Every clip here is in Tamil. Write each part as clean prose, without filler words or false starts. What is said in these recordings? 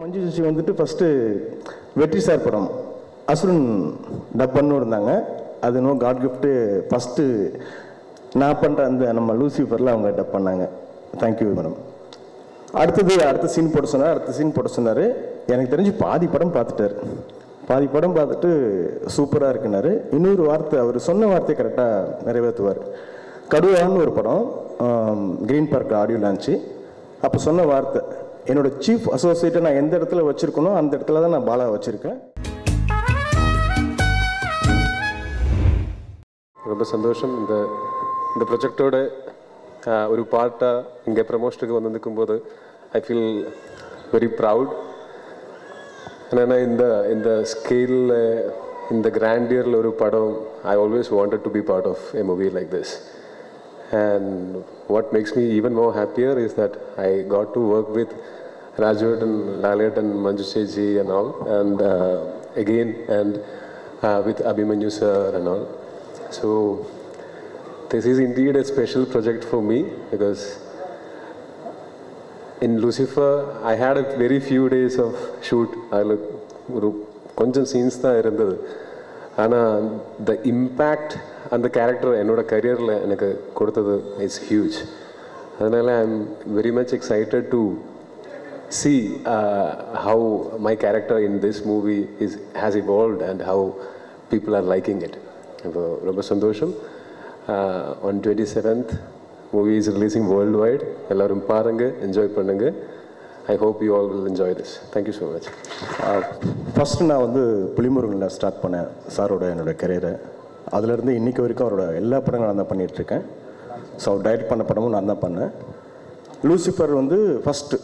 மஞ்சு சுஷி வந்துட்டு ஃபஸ்ட்டு வெற்றி சார் படம் அசுரன் டப் பண்ணு இருந்தாங்க. அது நோ காட் கிஃப்ட்டு ஃபஸ்ட்டு நான் பண்ணுற அந்த நம்ம லூசிஃபரில் அவங்க டப் பண்ணாங்க. Thank you madam. அடுத்த சீன் போட சொன்னார். எனக்கு தெரிஞ்சு பாதி படம் பார்த்துட்டு சூப்பராக இருக்குனாரு. இன்னொரு வார்த்தை அவர் சொன்ன வார்த்தையை கரெக்டாக நிறைவேற்றுவார். கடுவான்னு ஒரு படம் க்ரீன் பார்க் ஆடியோ லான்ச்சு. அப்போ சொன்ன வார்த்தை, என்னோட சீஃப் அசோசியேட்டை நான் எந்த இடத்துல வச்சுருக்கனோ அந்த இடத்துல தான் நான் பாலா வச்சுருக்கேன். ரொம்ப சந்தோஷம். இந்த ப்ரொஜெக்டோட ஒரு பார்ட்டாக இங்கே ப்ரமோஷனுக்கு வந்து போது ஐ ஃபீல் வெரி ப்ரவுட். ஏன்னா இந்த ஸ்கேலில் இந்த கிராண்டியரில் ஒரு படம் I always wanted to be part of a movie like this. And what makes me even more happier is that I got to work with Rajat and Lalit and Manju Ji and all, and again with Abhimanyu sir and all. So this is indeed a special project for me because in Lucifer I had a very few days of shoot. கொஞ்சம் சீன்ஸ் தான் இருந்தது. ஆனால் த இம்பேக்ட் அந்த கேரக்டர் என்னோட கரியரில் எனக்கு கொடுத்தது இட்ஸ் ஹியூஜ். அதனால் I am very much excited to see how my character in this movie has evolved and how people are liking it. ரொம்ப சந்தோஷம். On 27th movie is releasing worldwide. எல்லாரும் பாருங்க, என்ஜாய் பண்ணுங்க. I hope you all will enjoy this. Thank you so much. First நான் வந்து புலிமுருகனில் ஸ்டார்ட் பண்ணேன் சாரோட என்னோடய கரியரை. அதுலேருந்து இன்றைக்கி வரைக்கும் அவரோட எல்லா படங்களும் நான் தான் பண்ணிகிட்ருக்கேன். ஸோ அவர் டைரக்ட் பண்ண படமும் நான் தான் பண்ணேன். லூசிஃபர் வந்து ஃபஸ்ட்டு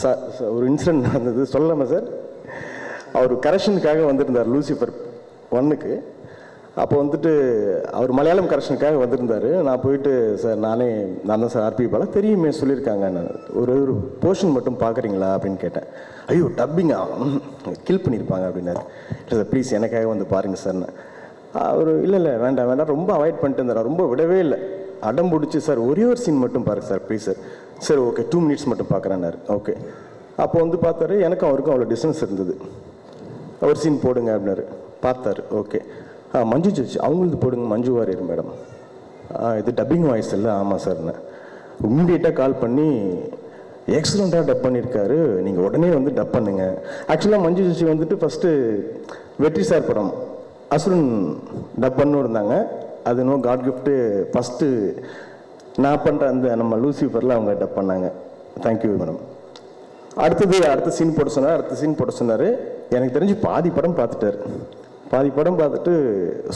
சார் ஒரு இன்சிடென்ட் நடந்தது சொல்லலாமா சார்? அவர் கரெக்ஷனுக்காக வந்திருந்தார் லூசிஃபர் 1க்கு. அப்போ வந்துட்டு அவர் மலையாளம் கரெக்ஷனுக்காக வந்திருந்தார். நான் போயிட்டு சார் நான் தான் சார் ஆர்பி பாலா தெரியுமே சொல்லியிருக்காங்க, நான் ஒரு போர்ஷன் மட்டும் பார்க்குறீங்களா அப்படின்னு கேட்டேன். ஐயோ டப்பிங்கா கில் பண்ணியிருப்பாங்க அப்படின்னாரு. இல்லை சார் ப்ளீஸ் எனக்காக வந்து பாருங்கள் சார். அவர் இல்லை வேண்டாம் ரொம்ப அவாய்ட் பண்ணிட்டு இருந்தார். ரொம்ப விடவே இல்லை, அடம் பிடிச்சி சார் ஒரே ஒரு சீன் மட்டும் பாருங்க சார் ப்ளீஸ் சார். சரி ஓகே 2 minutes மட்டும் பார்க்குறேன்னாரு. ஓகே அப்போ வந்து பார்த்தாரு, எனக்கும் அவருக்கும் அவ்வளோ டிஸ்டன்ஸ் இருந்தது. ஒரு சீன் போடுங்க அப்படின்னாரு. பார்த்தாரு. ஓகே மஞ்சு ஜட்ஜ் அவங்களுக்கு போடுங்க, மஞ்சு வாரியர் மேடம். இது டப்பிங் வாய்ஸ் இல்லை. ஆமாம் சார்ண்ணே. இம்மிடியேட்டாக கால் பண்ணி எக்ஸலண்ட்டாக டப் பண்ணியிருக்காரு, நீங்கள் உடனே வந்து டப் பண்ணுங்க. ஆக்சுவலாக மஞ்சு ஜட்ஜி வந்துட்டு ஃபஸ்ட்டு வெற்றி சார் படம் அசுரன் டப் பண்ணு இருந்தாங்க. அது நோ காட் கிஃப்ட்டு ஃபஸ்ட்டு நான் பண்ணுற அந்த நம்ம லூசிஃபரில் அவங்க டப் பண்ணாங்க. Thank you madam. அடுத்த சீன் போட சொன்னார். எனக்கு தெரிஞ்சு பாதி படம் பார்த்துட்டு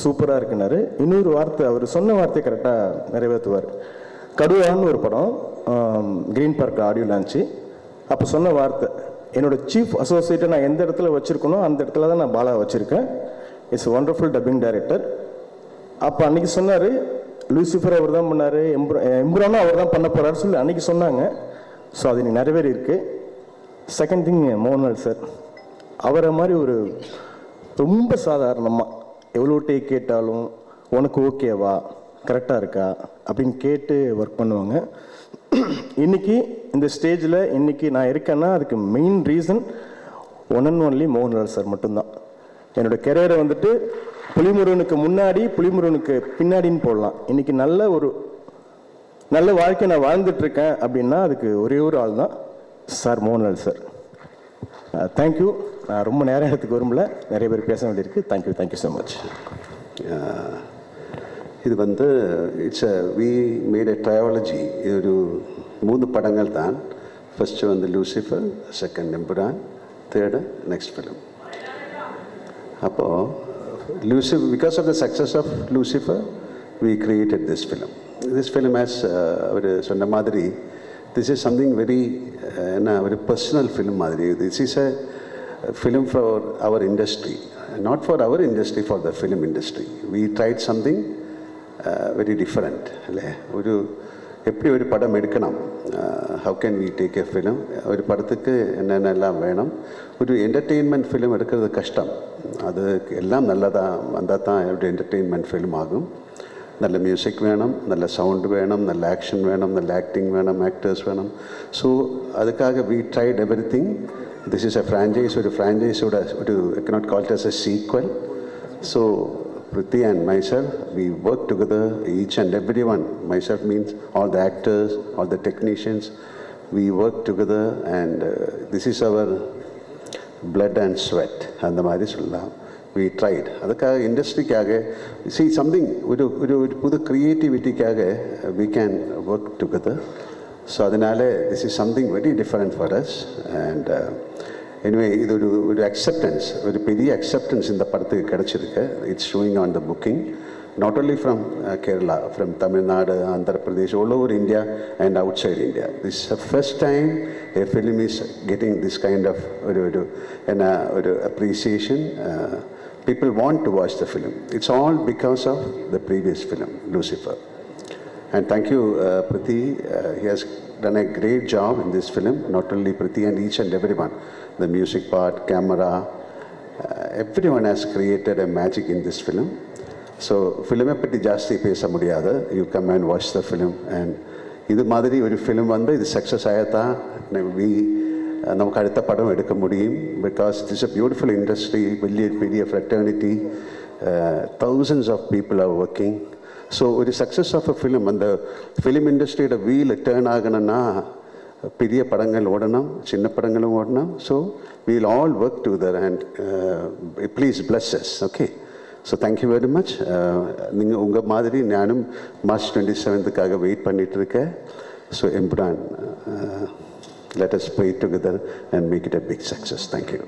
சூப்பராக இருக்குனாரு. இன்னொரு வார்த்தை அவர் சொன்ன வார்த்தையை கரெக்டாக நிறைவேற்றுவார். கடுவான்னு ஒரு படம் க்ரீன் பார்க் ஆடியோ லான்ச்சு. அப்போ சொன்ன வார்த்தை, என்னோட சீஃப் அசோசியேட்டை நான் எந்த இடத்துல வச்சுருக்கனோ அந்த இடத்துல தான் நான் பாலா வச்சுருக்கேன். It's wonderful dubbing director. அப்போ அன்றைக்கி சொன்னார் லூசிஃபர் அவர் தான் பண்ணார், எம்புரானும் அவர் தான் பண்ண போகிறாரு சொல்லி அன்றைக்கி சொன்னாங்க. ஸோ அது இன்னைக்கு நிறைவேறி இருக்குது. செகண்ட் திங் மோகன்லால் சார், அவரை மாதிரி ஒரு ரொம்ப சாதாரணமாக எவ்வளோ டேக் கேட்டாலும் உனக்கு ஓகேவா கரெக்டாக இருக்கா அப்படின்னு கேட்டு ஒர்க் பண்ணுவாங்க. இன்றைக்கி இந்த ஸ்டேஜில் இன்றைக்கி நான் இருக்கேன்னா அதுக்கு main reason one and only Mohanlal sir மட்டும்தான். என்னோடய கெரியரை வந்துட்டு புலிமுருகனுக்கு முன்னாடி புலிமுருகனுக்கு பின்னாடின்னு போடலாம். இன்றைக்கி நல்ல வாழ்க்கை நான் வாழ்ந்துட்டுருக்கேன் அப்படின்னா அதுக்கு ஒரே ஒரு ஆள் தான் சார், மோகன்லால் சார். தேங்க்யூ. நான் ரொம்ப நேரம் இடத்துக்கு விரும்பல, நிறைய பேர் பேச வேண்டியிருக்கு. Thank you so much. இது வந்து வி மேட் எ ட்ரையாலஜி. இது ஒரு 3 படங்கள் தான். ஃபஸ்ட்டு வந்து Lucifer, second Empuraan, third next film. அப்போது Lucifer, because of the success of Lucifer we created this film. This film has அவர் சொன்ன மாதிரி this is something very very personal film madri. This is a film for our industry, not for our industry, for the film industry. We tried something very different. oru eppadi oru padam edukkanam, how can we take a film, oru padathukku enna ellam venam. oru entertainment film edukkiradhu kashtam, adu ellam nallada vandha dhaan oru entertainment film agum. നല്ല മ്യൂസിക് വേണം, നല്ല സൗണ്ട് വേണം, നല്ല ആക്ഷൻ വേണം, നല്ല ആക്ടിങ് വേണം, ആക്ടേഴ്സ് വേണം. സോ അതുക്കാக we tried everything. This is a franchise. ഒരു ഫ്രാഞ്ചൈസിയുടെ ഒരു I cannot call it as a sequel. So Priti and myself, we work together, each and everyone. Myself means all the actors, all the technicians. We work together and this is our blood and sweat. அந்த மாதிரி சொல்லலாம். We tried. அதுக்காக இண்டஸ்ட்ரிக்காக see something ஒரு புது கிரியேட்டிவிட்டிக்காக we can work together. So அதனால this is something very different for us and anyway இது ஒரு acceptance, ஒரு பெரிய acceptance இந்த படத்துக்கு கிடைச்சிருக்கு. It's showing on the booking. Not only from Kerala, from Tamil Nadu, Andhra Pradesh, all over India and outside India. This is the first time a film is getting this kind of appreciation. People want to watch the film. It's all because of the previous film, Lucifer. And thank you, Priti. He has done a great job in this film. Not only Priti and each and everyone. The music part, camera, everyone has created a magic in this film. So film பற்றி ஜாஸ்தி பேச முடியாது. You come and watch the film and இது மாதிரி ஒரு ஃபிலிம் வந்து இது சக்ஸஸ் ஆகத்தான் நமக்கு அடுத்த படம் எடுக்க முடியும். Because it is a beautiful industry, பெரிய fraternity, thousands of people are working. So ஒரு சக்ஸஸ் ஆஃப் அ ஃபிலிம், அந்த ஃபிலிம் இண்டஸ்ட்ரியோட வீல் டேர்ன் ஆகணும்னா பெரிய படங்கள் ஓடணும், சின்ன படங்களும் ஓடணும். So we'll all work together and please bless us. Okay. So thank you very much. நீங்கள் உங்கள் மாதிரி நானும் March 27th வெயிட் பண்ணிட்டு இருக்கேன். So Empuraan, let us pray together and make it a big success. Thank you.